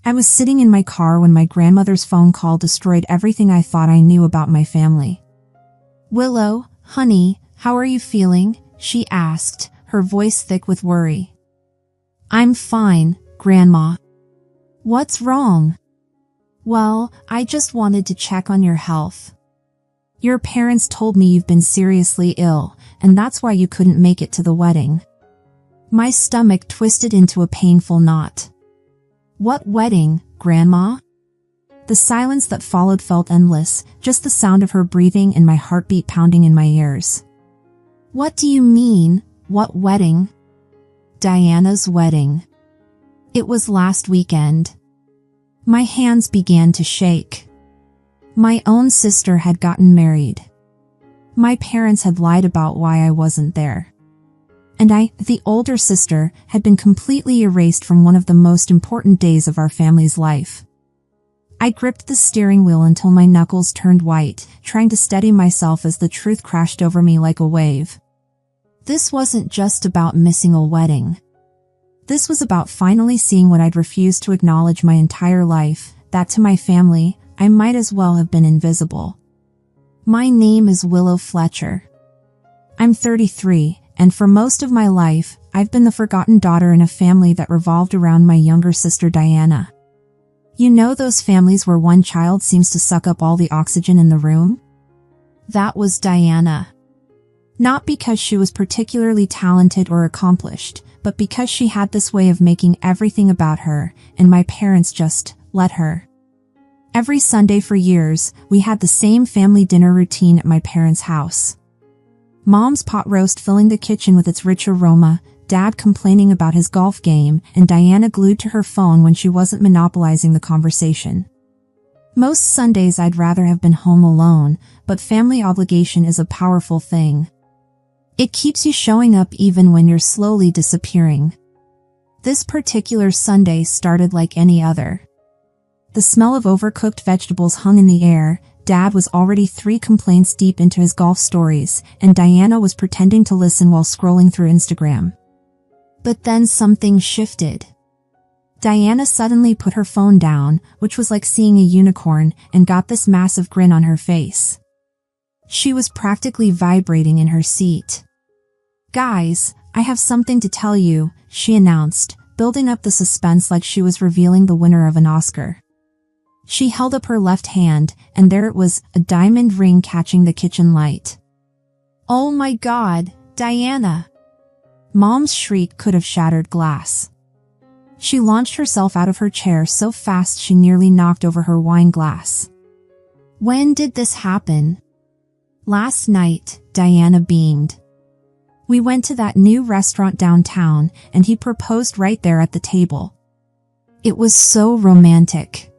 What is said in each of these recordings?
I was sitting in my car when my grandmother's phone call destroyed everything I thought I knew about my family. "Willow, honey, how are you feeling?" she asked, her voice thick with worry. "I'm fine, Grandma." "What's wrong?" "Well, I just wanted to check on your health. Your parents told me you've been seriously ill, and that's why you couldn't make it to the wedding." My stomach twisted into a painful knot. "What wedding, Grandma?" The silence that followed felt endless, just the sound of her breathing and my heartbeat pounding in my ears. "What do you mean, what wedding?" "Diana's wedding. It was last weekend." My hands began to shake. My own sister had gotten married. My parents had lied about why I wasn't there. And I, the older sister, had been completely erased from one of the most important days of our family's life. I gripped the steering wheel until my knuckles turned white, trying to steady myself as the truth crashed over me like a wave. This wasn't just about missing a wedding. This was about finally seeing what I'd refused to acknowledge my entire life, that to my family, I might as well have been invisible. My name is Willow Fletcher. I'm 33, and for most of my life, I've been the forgotten daughter in a family that revolved around my younger sister Diana. You know those families where one child seems to suck up all the oxygen in the room? That was Diana. Not because she was particularly talented or accomplished, but because she had this way of making everything about her, and my parents just let her. Every Sunday for years, we had the same family dinner routine at my parents' house. Mom's pot roast filling the kitchen with its rich aroma, Dad complaining about his golf game, and Diana glued to her phone when she wasn't monopolizing the conversation. Most Sundays I'd rather have been home alone, but family obligation is a powerful thing. It keeps you showing up even when you're slowly disappearing. This particular Sunday started like any other. The smell of overcooked vegetables hung in the air. Dad was already 3 complaints deep into his golf stories, and Diana was pretending to listen while scrolling through Instagram. But then something shifted. Diana suddenly put her phone down, which was like seeing a unicorn, and got this massive grin on her face. She was practically vibrating in her seat. "Guys, I have something to tell you," she announced, building up the suspense like she was revealing the winner of an Oscar. She held up her left hand, and there it was, a diamond ring catching the kitchen light. "Oh my God, Diana!" Mom's shriek could have shattered glass. She launched herself out of her chair so fast she nearly knocked over her wine glass. "When did this happen?" "Last night," Diana beamed. "We went to that new restaurant downtown, and he proposed right there at the table. It was so romantic."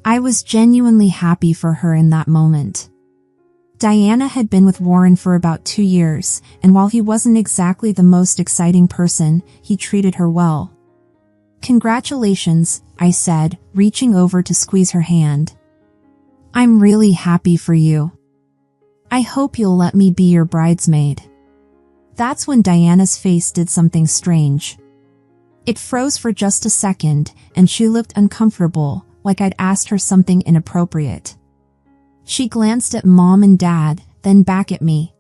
I was genuinely happy for her in that moment. Diana had been with Warren for about 2 years, and while he wasn't exactly the most exciting person, he treated her well. "Congratulations," I said, reaching over to squeeze her hand. "I'm really happy for you. I hope you'll let me be your bridesmaid." That's when Diana's face did something strange. It froze for just a second, and she looked uncomfortable, like I'd asked her something inappropriate. She glanced at Mom and Dad, then back at me.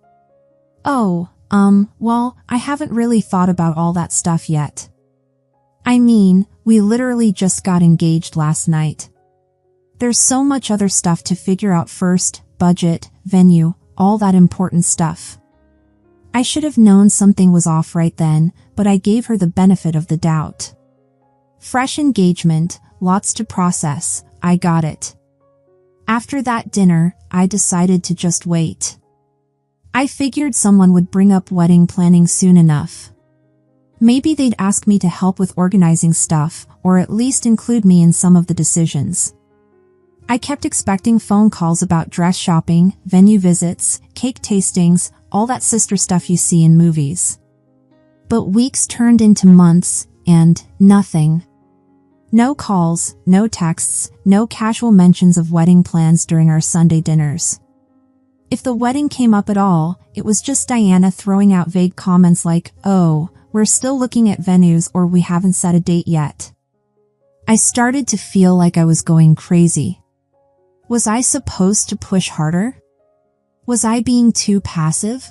"Oh, well, I haven't really thought about all that stuff yet. I mean, we literally just got engaged last night. There's so much other stuff to figure out first, budget, venue, all that important stuff." I should have known something was off right then, but I gave her the benefit of the doubt. Fresh engagement, lots to process, I got it. After that dinner, I decided to just wait. I figured someone would bring up wedding planning soon enough. Maybe they'd ask me to help with organizing stuff, or at least include me in some of the decisions. I kept expecting phone calls about dress shopping, venue visits, cake tastings, all that sister stuff you see in movies. But weeks turned into months, and nothing. No calls, no texts, no casual mentions of wedding plans during our Sunday dinners. If the wedding came up at all, it was just Diana throwing out vague comments like, "Oh, we're still looking at venues," or "We haven't set a date yet." I started to feel like I was going crazy. Was I supposed to push harder? Was I being too passive?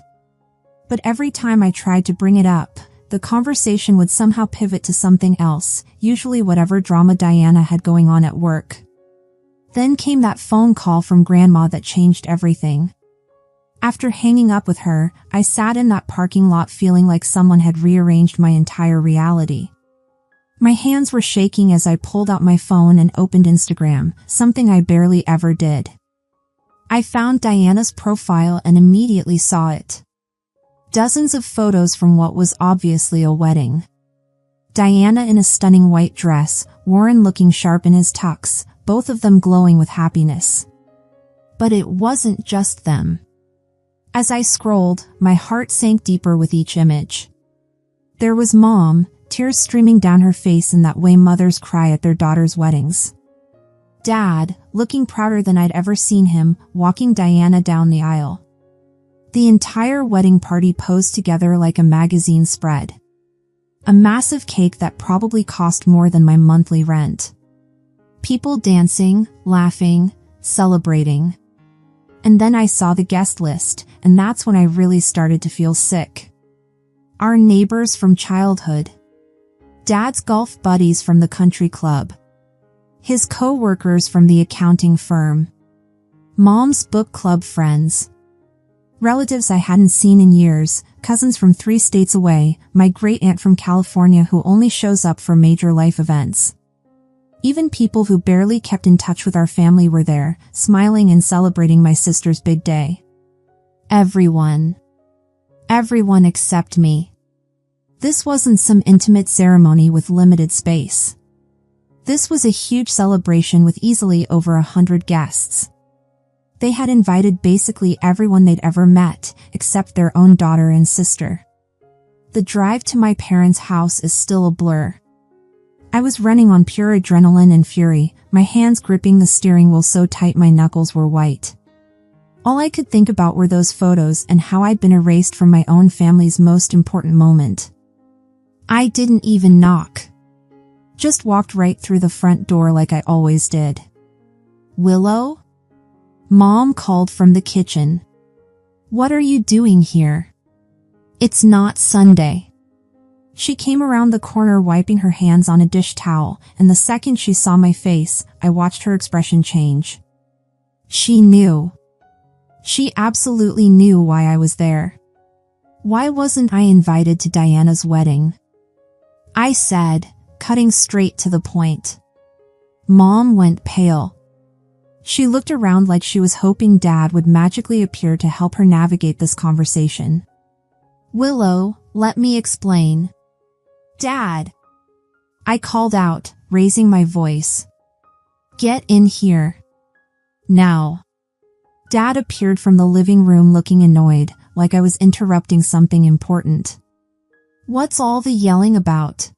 But every time I tried to bring it up, the conversation would somehow pivot to something else, usually whatever drama Diana had going on at work. Then came that phone call from Grandma that changed everything. After hanging up with her, I sat in that parking lot feeling like someone had rearranged my entire reality. My hands were shaking as I pulled out my phone and opened Instagram, something I barely ever did. I found Diana's profile and immediately saw it. Dozens of photos from what was obviously a wedding. Diana in a stunning white dress, Warren looking sharp in his tux, both of them glowing with happiness. But it wasn't just them. As I scrolled, my heart sank deeper with each image. There was Mom, tears streaming down her face in that way mothers cry at their daughters' weddings. Dad, looking prouder than I'd ever seen him, walking Diana down the aisle. The entire wedding party posed together like a magazine spread. A massive cake that probably cost more than my monthly rent. People dancing, laughing, celebrating. And then I saw the guest list, and that's when I really started to feel sick. Our neighbors from childhood. Dad's golf buddies from the country club. His co-workers from the accounting firm. Mom's book club friends. Relatives I hadn't seen in years, cousins from 3 states away, my great-aunt from California who only shows up for major life events. Even people who barely kept in touch with our family were there, smiling and celebrating my sister's big day. Everyone. Everyone except me. This wasn't some intimate ceremony with limited space. This was a huge celebration with easily over 100 guests. They had invited basically everyone they'd ever met, except their own daughter and sister. The drive to my parents' house is still a blur. I was running on pure adrenaline and fury, my hands gripping the steering wheel so tight my knuckles were white. All I could think about were those photos and how I'd been erased from my own family's most important moment. I didn't even knock. Just walked right through the front door like I always did. Willow? Mom called from the kitchen. What are you doing here? It's not Sunday. She came around the corner wiping her hands on a dish towel, and the second she saw my face, I watched her expression change. She knew. She absolutely knew why I was there. Why wasn't I invited to Diana's wedding? I said, cutting straight to the point. Mom went pale. She looked around like she was hoping Dad would magically appear to help her navigate this conversation. Willow, let me explain. Dad! I called out, raising my voice. Get in here. Now. Dad appeared from the living room looking annoyed, like I was interrupting something important. What's all the yelling about?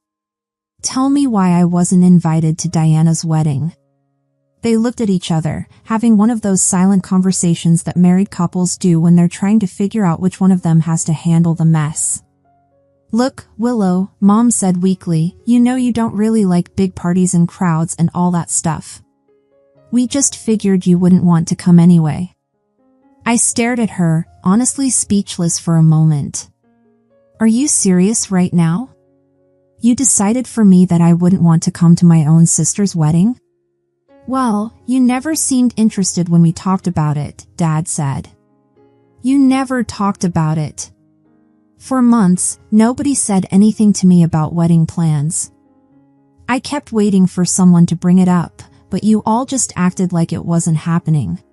Tell me why I wasn't invited to Diana's wedding. They looked at each other, having one of those silent conversations that married couples do when they're trying to figure out which one of them has to handle the mess. Look, Willow, Mom said weakly, you know you don't really like big parties and crowds and all that stuff. We just figured you wouldn't want to come anyway. I stared at her, honestly speechless for a moment. Are you serious right now? You decided for me that I wouldn't want to come to my own sister's wedding? Well, you never seemed interested when we talked about it, Dad said. You never talked about it. For months, nobody said anything to me about wedding plans. I kept waiting for someone to bring it up, but you all just acted like it wasn't happening.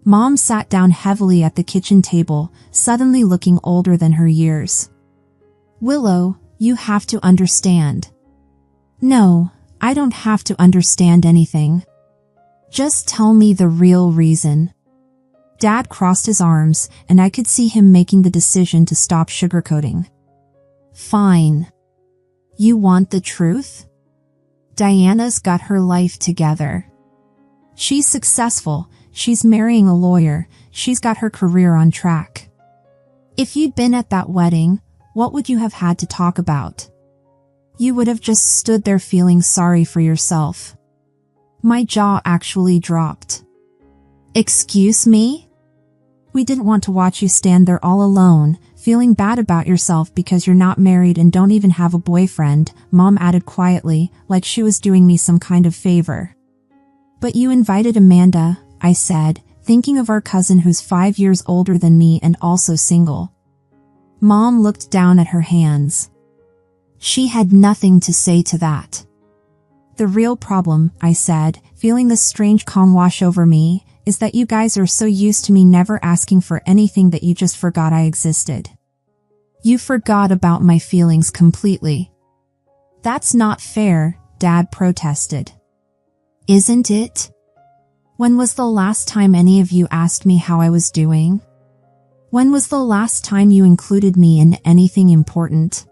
Mom sat down heavily at the kitchen table, suddenly looking older than her years. Willow, you have to understand. No, I don't have to understand anything. Just tell me the real reason. Dad crossed his arms, and I could see him making the decision to stop sugarcoating. Fine. You want the truth? Diana's got her life together. She's successful, she's marrying a lawyer, she's got her career on track. If you'd been at that wedding, what would you have had to talk about? You would have just stood there feeling sorry for yourself. My jaw actually dropped. Excuse me? We didn't want to watch you stand there all alone, feeling bad about yourself because you're not married and don't even have a boyfriend, Mom added quietly, like she was doing me some kind of favor. But you invited Amanda, I said, thinking of our cousin who's 5 years older than me and also single. Mom looked down at her hands. She had nothing to say to that. The real problem, I said, feeling this strange calm wash over me, is that you guys are so used to me never asking for anything that you just forgot I existed. You forgot about my feelings completely. That's not fair, Dad protested. Isn't it? When was the last time any of you asked me how I was doing? When was the last time you included me in anything important?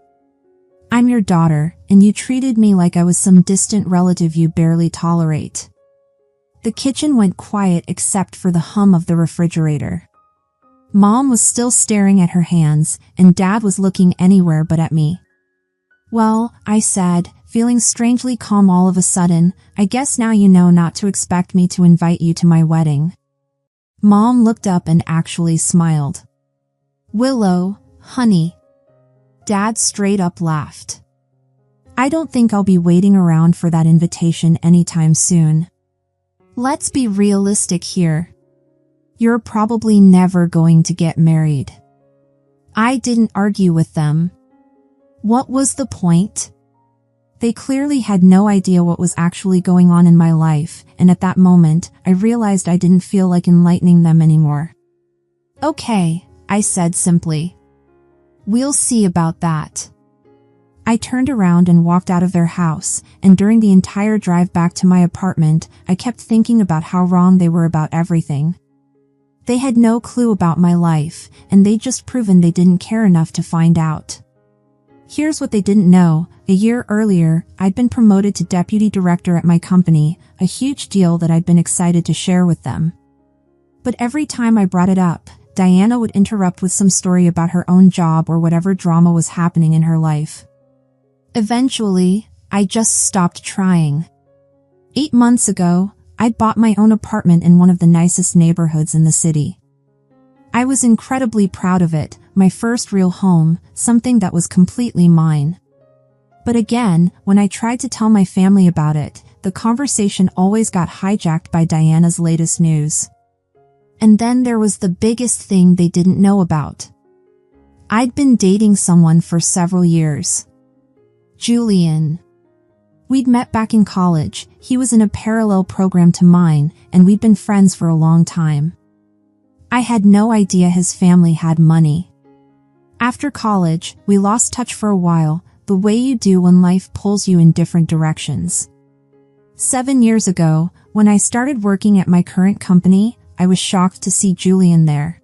I'm your daughter, and you treated me like I was some distant relative you barely tolerate. The kitchen went quiet except for the hum of the refrigerator. Mom was still staring at her hands, and Dad was looking anywhere but at me. Well, I said, feeling strangely calm all of a sudden, I guess now you know not to expect me to invite you to my wedding. Mom looked up and actually smiled. Willow, honey. Dad straight up laughed. I don't think I'll be waiting around for that invitation anytime soon. Let's be realistic here. You're probably never going to get married. I didn't argue with them. What was the point? They clearly had no idea what was actually going on in my life, and at that moment, I realized I didn't feel like enlightening them anymore. Okay, I said simply. We'll see about that. I turned around and walked out of their house, and during the entire drive back to my apartment, I kept thinking about how wrong they were about everything. They had no clue about my life, and they'd just proven they didn't care enough to find out. Here's what they didn't know. A year earlier, I'd been promoted to deputy director at my company, a huge deal that I'd been excited to share with them. But every time I brought it up, Diana would interrupt with some story about her own job or whatever drama was happening in her life. Eventually, I just stopped trying. 8 months ago, I'd bought my own apartment in one of the nicest neighborhoods in the city. I was incredibly proud of it, my first real home, something that was completely mine. But again, when I tried to tell my family about it, the conversation always got hijacked by Diana's latest news. And then there was the biggest thing they didn't know about. I'd been dating someone for several years. Julian. We'd met back in college, he was in a parallel program to mine, and we'd been friends for a long time. I had no idea his family had money. After college, we lost touch for a while, the way you do when life pulls you in different directions. 7 years ago, when I started working at my current company, I was shocked to see Julian there.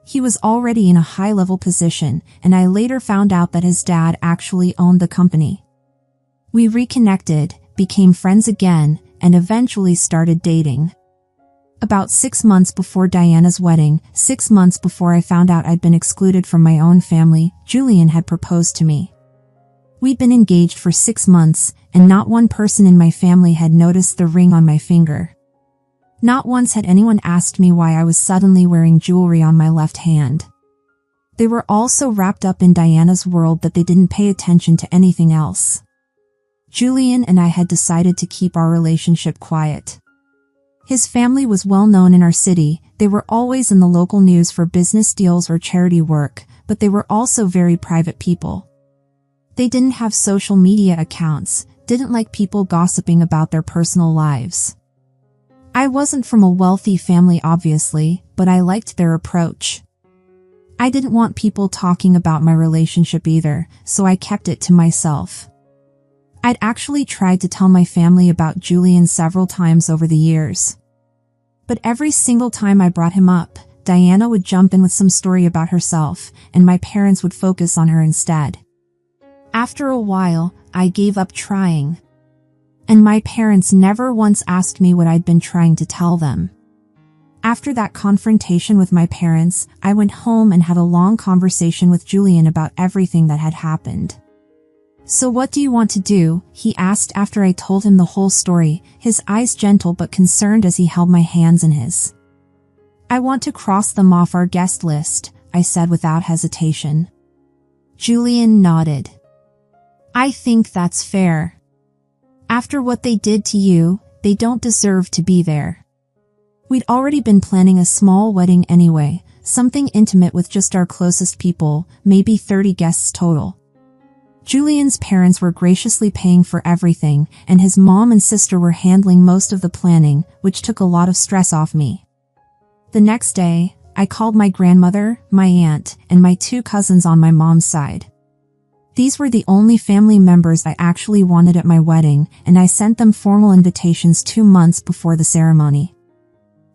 He was already in a high-level position, and I later found out that his dad actually owned the company. We reconnected, became friends again, and eventually started dating. About 6 months before Diana's wedding, 6 months before I found out I'd been excluded from my own family, Julian had proposed to me. We'd been engaged for 6 months, and not one person in my family had noticed the ring on my finger. Not once had anyone asked me why I was suddenly wearing jewelry on my left hand. They were all so wrapped up in Diana's world that they didn't pay attention to anything else. Julian and I had decided to keep our relationship quiet. His family was well known in our city, they were always in the local news for business deals or charity work, but they were also very private people. They didn't have social media accounts, didn't like people gossiping about their personal lives. I wasn't from a wealthy family obviously, but I liked their approach. I didn't want people talking about my relationship either, so I kept it to myself. I'd actually tried to tell my family about Julian several times over the years. But every single time I brought him up, Diana would jump in with some story about herself, and my parents would focus on her instead. After a while, I gave up trying. And my parents never once asked me what I'd been trying to tell them. After that confrontation with my parents, I went home and had a long conversation with Julian about everything that had happened. "So what do you want to do?" he asked after I told him the whole story, his eyes gentle but concerned as he held my hands in his. "I want to cross them off our guest list," I said without hesitation. Julian nodded. "I think that's fair. After what they did to you, they don't deserve to be there." We'd already been planning a small wedding anyway, something intimate with just our closest people, maybe 30 guests total. Julian's parents were graciously paying for everything, and his mom and sister were handling most of the planning, which took a lot of stress off me. The next day, I called my grandmother, my aunt, and my 2 cousins on my mom's side. These were the only family members I actually wanted at my wedding, and I sent them formal invitations 2 months before the ceremony.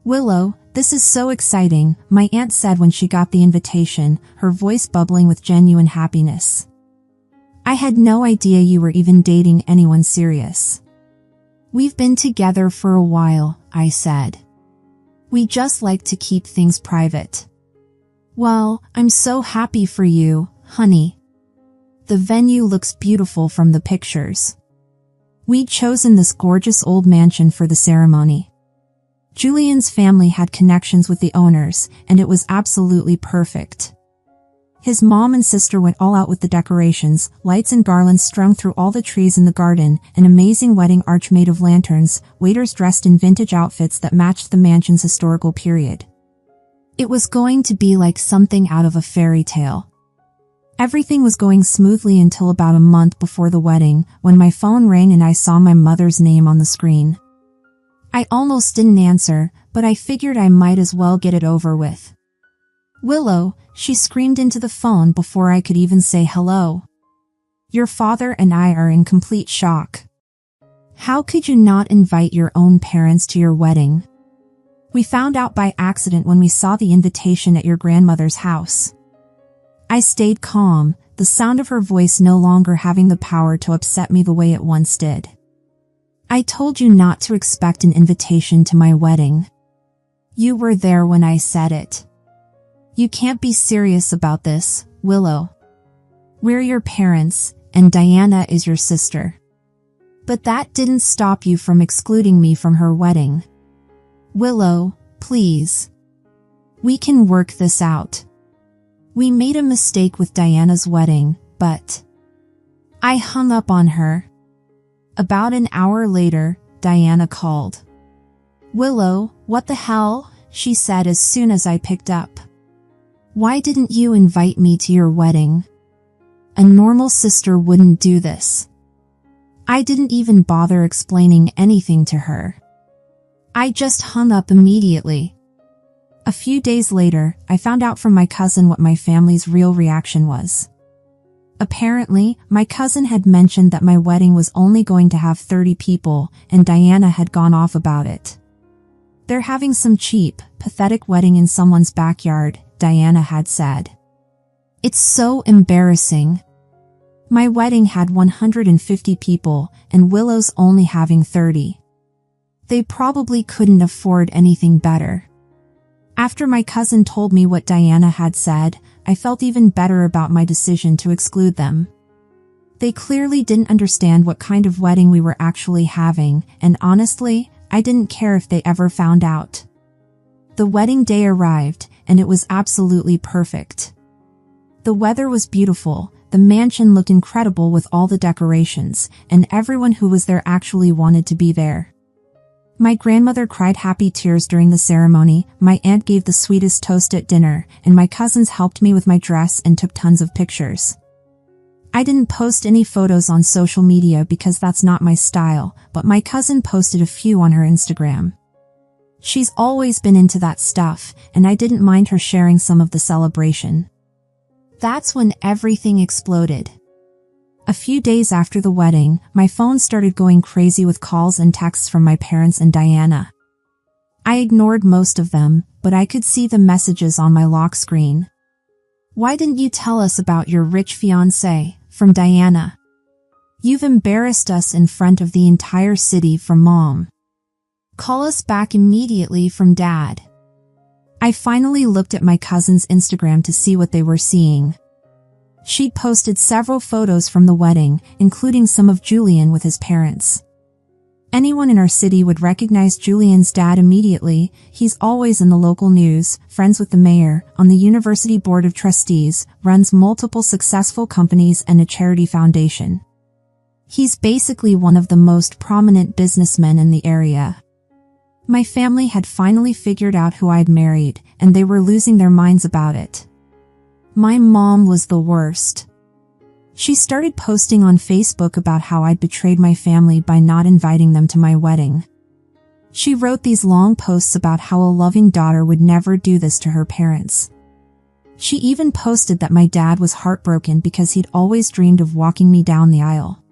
"Willow, this is so exciting," my aunt said when she got the invitation, her voice bubbling with genuine happiness. "I had no idea you were even dating anyone serious." "We've been together for a while," I said. "We just like to keep things private." "Well, I'm so happy for you, honey. The venue looks beautiful from the pictures." We'd chosen this gorgeous old mansion for the ceremony. Julian's family had connections with the owners, and it was absolutely perfect. His mom and sister went all out with the decorations, lights and garlands strung through all the trees in the garden, an amazing wedding arch made of lanterns, waiters dressed in vintage outfits that matched the mansion's historical period. It was going to be like something out of a fairy tale. Everything was going smoothly until about a month before the wedding, when my phone rang and I saw my mother's name on the screen. I almost didn't answer, but I figured I might as well get it over with. "Willow," she screamed into the phone before I could even say hello. "Your father and I are in complete shock. How could you not invite your own parents to your wedding? We found out by accident when we saw the invitation at your grandmother's house." I stayed calm, the sound of her voice no longer having the power to upset me the way it once did. "I told you not to expect an invitation to my wedding. You were there when I said it. You can't be serious about this, Willow. We're your parents, and Diana is your sister. But that didn't stop you from excluding me from her wedding. Willow, please. We can work this out. We made a mistake with Diana's wedding, but..." I hung up on her. About an hour later, Diana called. "Willow, what the hell?" she said as soon as I picked up. "Why didn't you invite me to your wedding? A normal sister wouldn't do this." I didn't even bother explaining anything to her. I just hung up immediately. A few days later, I found out from my cousin what my family's real reaction was. Apparently, my cousin had mentioned that my wedding was only going to have 30 people, and Diana had gone off about it. "They're having some cheap, pathetic wedding in someone's backyard," Diana had said. "It's so embarrassing. My wedding had 150 people, and Willow's only having 30. They probably couldn't afford anything better." After my cousin told me what Diana had said, I felt even better about my decision to exclude them. They clearly didn't understand what kind of wedding we were actually having, and honestly, I didn't care if they ever found out. The wedding day arrived, and it was absolutely perfect. The weather was beautiful, the mansion looked incredible with all the decorations, and everyone who was there actually wanted to be there. My grandmother cried happy tears during the ceremony, my aunt gave the sweetest toast at dinner, and my cousins helped me with my dress and took tons of pictures. I didn't post any photos on social media because that's not my style, but my cousin posted a few on her Instagram. She's always been into that stuff, and I didn't mind her sharing some of the celebration. That's when everything exploded. A few days after the wedding, my phone started going crazy with calls and texts from my parents and Diana. I ignored most of them, but I could see the messages on my lock screen. "Why didn't you tell us about your rich fiancé?" from Diana. "You've embarrassed us in front of the entire city," from Mom. "Call us back immediately," from Dad. I finally looked at my cousin's Instagram to see what they were seeing. She'd posted several photos from the wedding, including some of Julian with his parents. Anyone in our city would recognize Julian's dad immediately. He's always in the local news, friends with the mayor, on the university board of trustees, runs multiple successful companies and a charity foundation. He's basically one of the most prominent businessmen in the area. My family had finally figured out who I'd married, and they were losing their minds about it. My mom was the worst. She started posting on Facebook about how I'd betrayed my family by not inviting them to my wedding. She wrote these long posts about how a loving daughter would never do this to her parents. She even posted that my dad was heartbroken because he'd always dreamed of walking me down the aisle.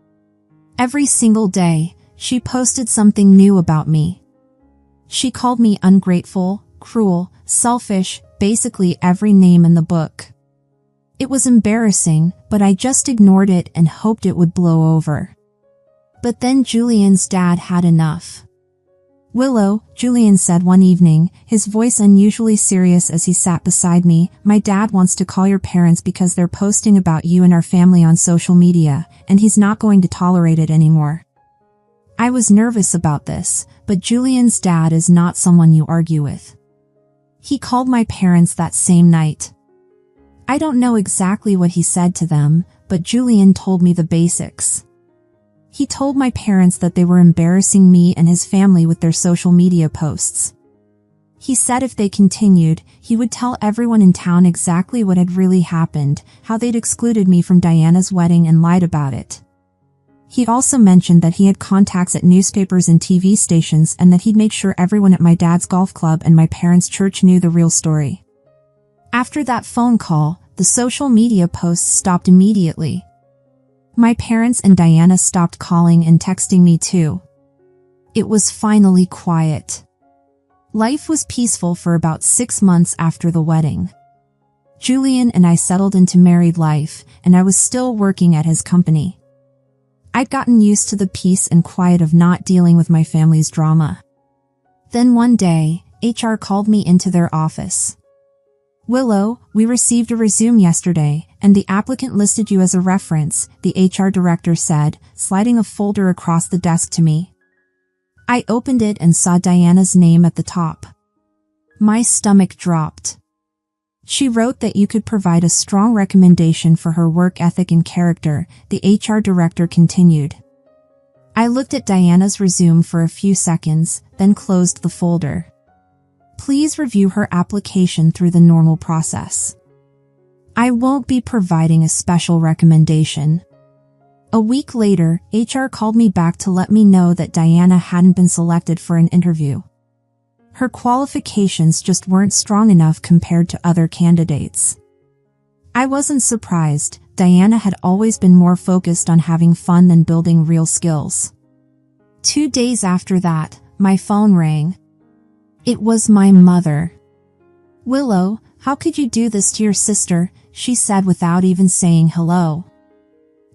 Every single day, she posted something new about me. She called me ungrateful, cruel, selfish, basically every name in the book. It was embarrassing, but I just ignored it and hoped it would blow over. But then Julian's dad had enough. "Willow," Julian said one evening, his voice unusually serious as he sat beside me, "my dad wants to call your parents because they're posting about you and our family on social media, and he's not going to tolerate it anymore." I was nervous about this, but Julian's dad is not someone you argue with. He called my parents that same night. I don't know exactly what he said to them, but Julian told me the basics. He told my parents that they were embarrassing me and his family with their social media posts. He said if they continued, he would tell everyone in town exactly what had really happened, how they'd excluded me from Diana's wedding and lied about it. He also mentioned that he had contacts at newspapers and TV stations and that he'd make sure everyone at my dad's golf club and my parents' church knew the real story. After that phone call, the social media posts stopped immediately. My parents and Diana stopped calling and texting me too. It was finally quiet. Life was peaceful for about 6 months after the wedding. Julian and I settled into married life, and I was still working at his company. I'd gotten used to the peace and quiet of not dealing with my family's drama. Then one day, HR called me into their office. "Willow, we received a resume yesterday, and the applicant listed you as a reference," the HR director said, sliding a folder across the desk to me. I opened it and saw Diana's name at the top. My stomach dropped. She wrote that you could provide a strong recommendation for her work ethic and character, the HR director continued. I looked at Diana's resume for a few seconds, then closed the folder. Please review her application through the normal process. I won't be providing a special recommendation. A week later, HR called me back to let me know that Diana hadn't been selected for an interview. Her qualifications just weren't strong enough compared to other candidates. I wasn't surprised. Diana had always been more focused on having fun than building real skills. 2 days after that, my phone rang. It was my mother. "Willow, how could you do this to your sister?" she said without even saying hello.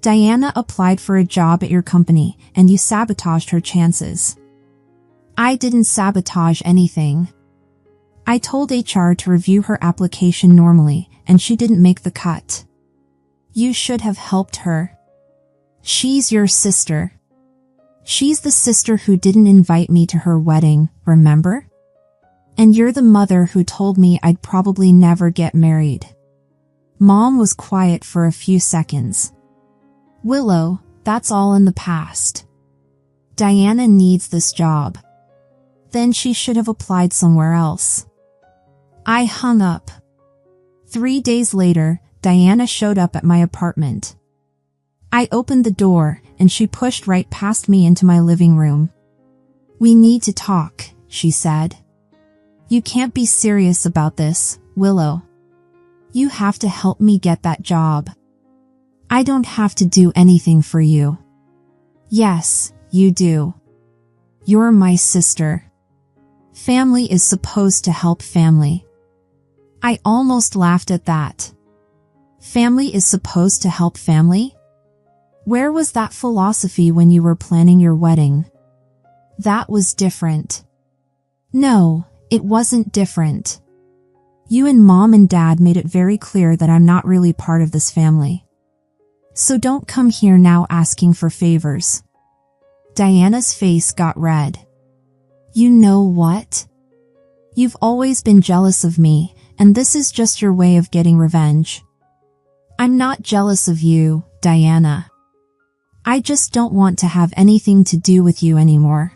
"Diana applied for a job at your company, and you sabotaged her chances." I didn't sabotage anything. I told HR to review her application normally, and she didn't make the cut. You should have helped her. She's your sister. She's the sister who didn't invite me to her wedding, remember? And you're the mother who told me I'd probably never get married. Mom was quiet for a few seconds. "Willow, that's all in the past. Diana needs this job. Then she should have applied somewhere else." I hung up. 3 days later, Diana showed up at my apartment. I opened the door, and she pushed right past me into my living room. "We need to talk," she said. "You can't be serious about this, Willow. You have to help me get that job. I don't have to do anything for you." "Yes, you do. You're my sister. Family is supposed to help family." I almost laughed at that. Family is supposed to help family? Where was that philosophy when you were planning your wedding? That was different. No, it wasn't different. You and Mom and Dad made it very clear that I'm not really part of this family. So don't come here now asking for favors. Diana's face got red. You know what? You've always been jealous of me, and this is just your way of getting revenge. I'm not jealous of you, Diana. I just don't want to have anything to do with you anymore.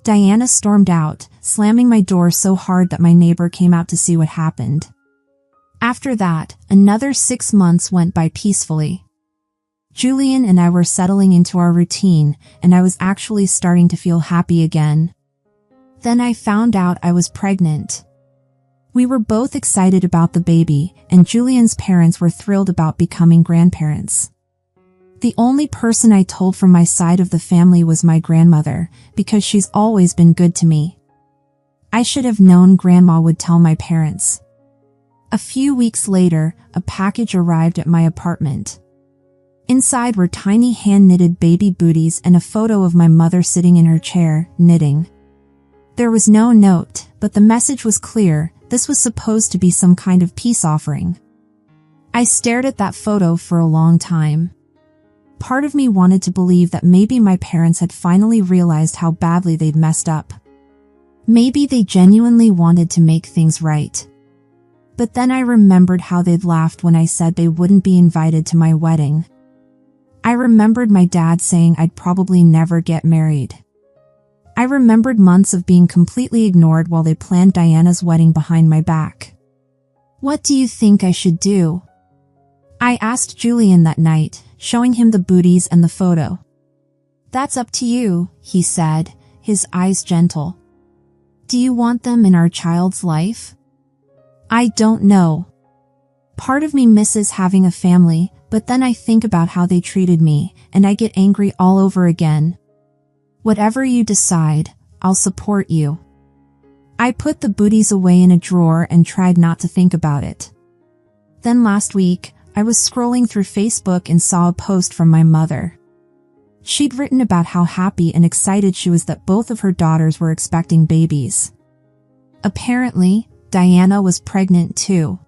Diana stormed out, slamming my door so hard that my neighbor came out to see what happened. After that, another 6 months went by peacefully. Julian and I were settling into our routine, and I was actually starting to feel happy again. Then I found out I was pregnant. We were both excited about the baby, and Julian's parents were thrilled about becoming grandparents. The only person I told from my side of the family was my grandmother, because she's always been good to me. I should have known Grandma would tell my parents. A few weeks later, a package arrived at my apartment. Inside were tiny hand-knitted baby booties and a photo of my mother sitting in her chair, knitting. There was no note, but the message was clear. This was supposed to be some kind of peace offering. I stared at that photo for a long time. Part of me wanted to believe that maybe my parents had finally realized how badly they'd messed up. Maybe they genuinely wanted to make things right. But then I remembered how they'd laughed when I said they wouldn't be invited to my wedding. I remembered my dad saying I'd probably never get married. I remembered months of being completely ignored while they planned Diana's wedding behind my back. What do you think I should do? I asked Julian that night, showing him the booties and the photo. That's up to you, he said, his eyes gentle. Do you want them in our child's life? I don't know. Part of me misses having a family, but then I think about how they treated me, and I get angry all over again. Whatever you decide, I'll support you. I put the booties away in a drawer and tried not to think about it. Then last week, I was scrolling through Facebook and saw a post from my mother. She'd written about how happy and excited she was that both of her daughters were expecting babies. Apparently, Diana was pregnant too.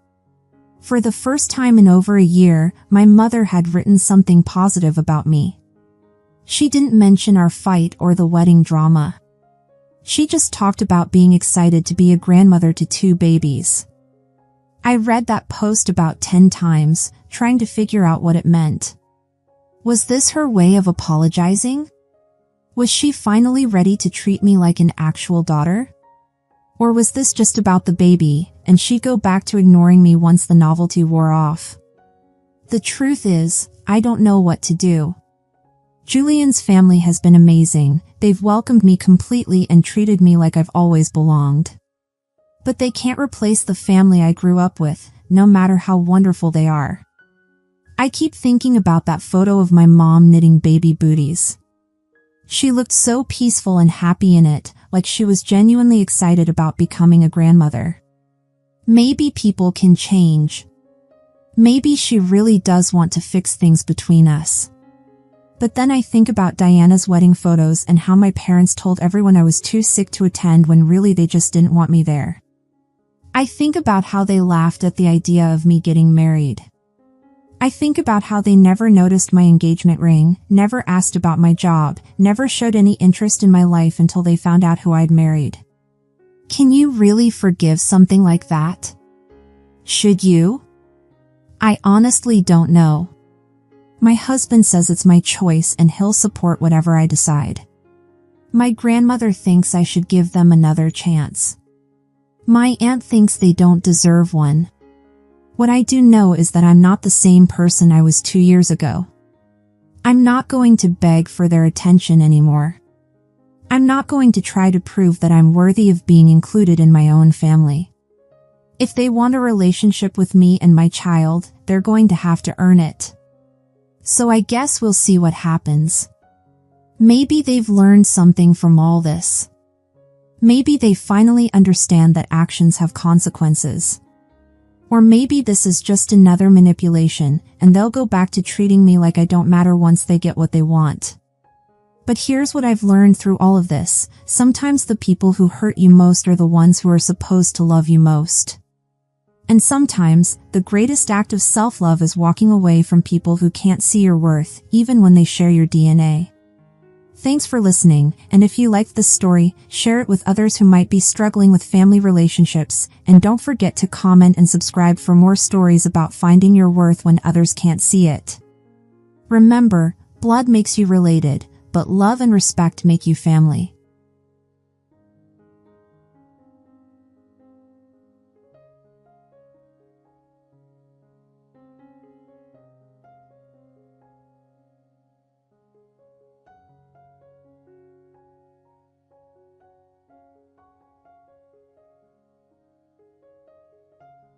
For the first time in over a year, my mother had written something positive about me. She didn't mention our fight or the wedding drama. She just talked about being excited to be a grandmother to 2 babies. I read that post about 10 times, trying to figure out what it meant. Was this her way of apologizing? Was she finally ready to treat me like an actual daughter? Or was this just about the baby, and she'd go back to ignoring me once the novelty wore off? The truth is, I don't know what to do. Julian's family has been amazing. They've welcomed me completely and treated me like I've always belonged. But they can't replace the family I grew up with, no matter how wonderful they are. I keep thinking about that photo of my mom knitting baby booties. She looked so peaceful and happy in it, like she was genuinely excited about becoming a grandmother. Maybe people can change. Maybe she really does want to fix things between us. But then I think about Diana's wedding photos and how my parents told everyone I was too sick to attend when really they just didn't want me there. I think about how they laughed at the idea of me getting married. I think about how they never noticed my engagement ring, never asked about my job, never showed any interest in my life until they found out who I'd married. Can you really forgive something like that? Should you? I honestly don't know. My husband says it's my choice and he'll support whatever I decide. My grandmother thinks I should give them another chance. My aunt thinks they don't deserve one. What I do know is that I'm not the same person I was 2 years ago. I'm not going to beg for their attention anymore. I'm not going to try to prove that I'm worthy of being included in my own family. If they want a relationship with me and my child, they're going to have to earn it. So I guess we'll see what happens. Maybe they've learned something from all this. Maybe they finally understand that actions have consequences. Or maybe this is just another manipulation, and they'll go back to treating me like I don't matter once they get what they want. But here's what I've learned through all of this. Sometimes the people who hurt you most are the ones who are supposed to love you most. And sometimes, the greatest act of self-love is walking away from people who can't see your worth, even when they share your DNA. Thanks for listening, and if you liked this story, share it with others who might be struggling with family relationships, and don't forget to comment and subscribe for more stories about finding your worth when others can't see it. Remember, blood makes you related, but love and respect make you family.